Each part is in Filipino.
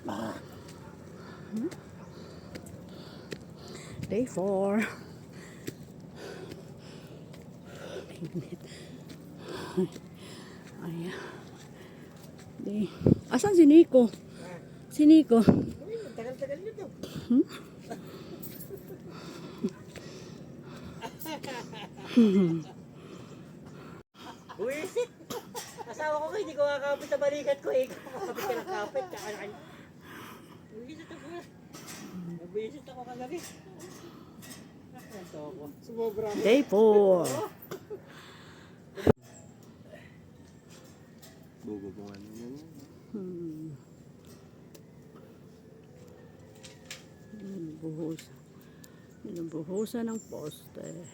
Ah. Day 4. Init. Ayan. Day. Asan si Nico? Si Nico. Tagal-tagal nyo to. Buwisit! Asawa ko hindi ko kakapit sa balikat ko eh. Kakapit ka ng kapit. Buwisit ako nga. Buwisit ako kagabi. Ito ako. Sumobra. Day 4. Bububuhan nyo yun. Binubuhusan ng poste.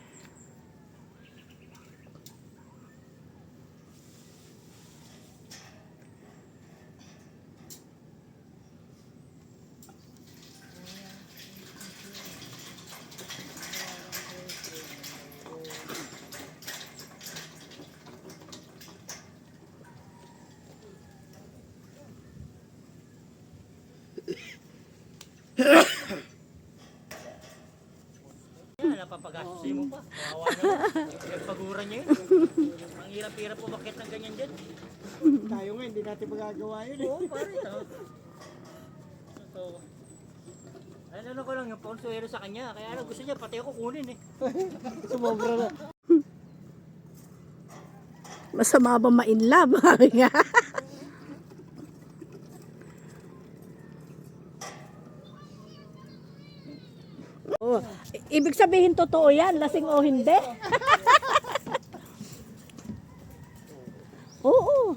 Yan, napapagastusin mo pa. Kawawa naman. Nagpaguran niya yun. Ang hirap-hirap umakit ng ganyan dyan. Tayo nga, hindi natin magagawa yun eh. Oo, pare. Ito. Ano ko lang yung ponsuero sa kanya. Kaya ano, gusto niya pati ako kunin eh. Sumobra na. Masama ba ma-inlove? Nga. Oh, ibig sabihin totoo yan, lasing o hindi? Oo.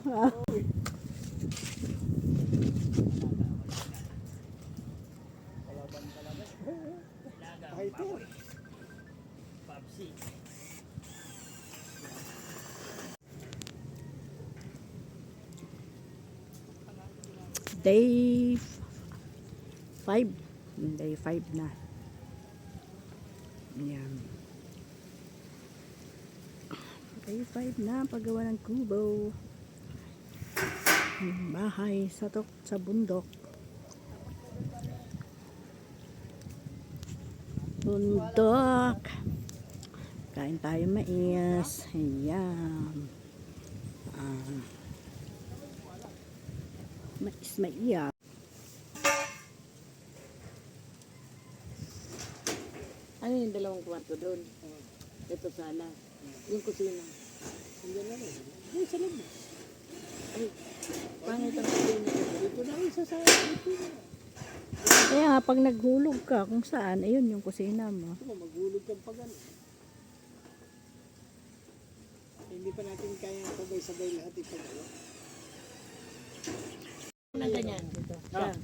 Pabsi. Day 5. Day 5 na. Yan. Day 5 na paggawa ng kubo. Bahay sa bundok. Bundok. Kain tayo mais. Ayan. Mais. Ano yung dalawang kwarto doon? Ito sala. Yung kusina. Hindi na rin. Ay, sa loob. Ay, pangit ang kusina. Dito na isa sa dito na. Kaya nga, pag naghulog ka kung saan, ayun yung kusina mo. Ito, maghulog kang pag ano. Hindi pa natin kaya sabay-sabay lahat ipagawa. Na ganyan. Yan.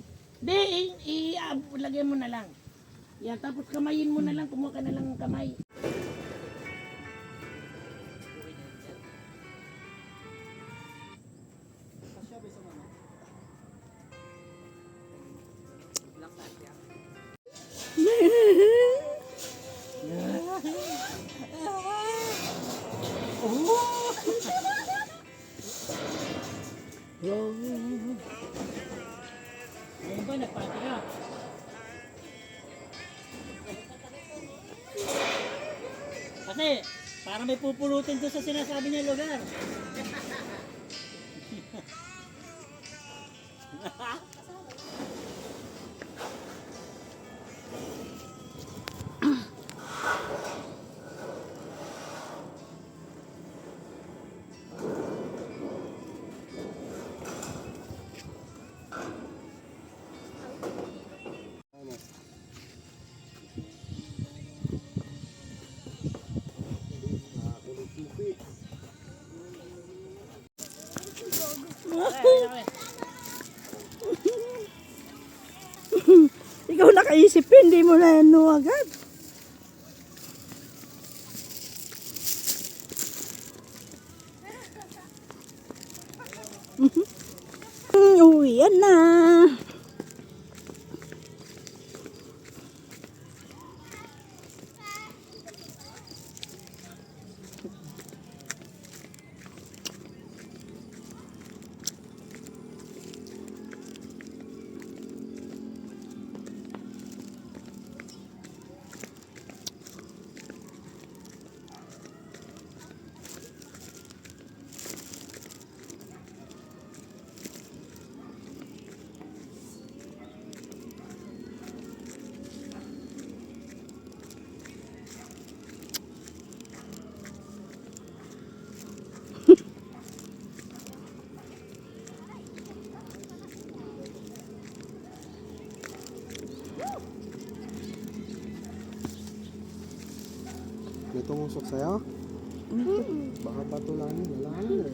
Hindi, lagyan mo na lang. Yan, tapos kamayin mo na lang. Kumuha ka na lang ng kamay. Ayun ba, nagpati ka? Kasi, para may pupulutin doon sa sinasabi niya lugar. Ikaw nakaisip, hindi mo na ano agad. Uwian na. tumusok sa'yo? Baka patulangin na lang.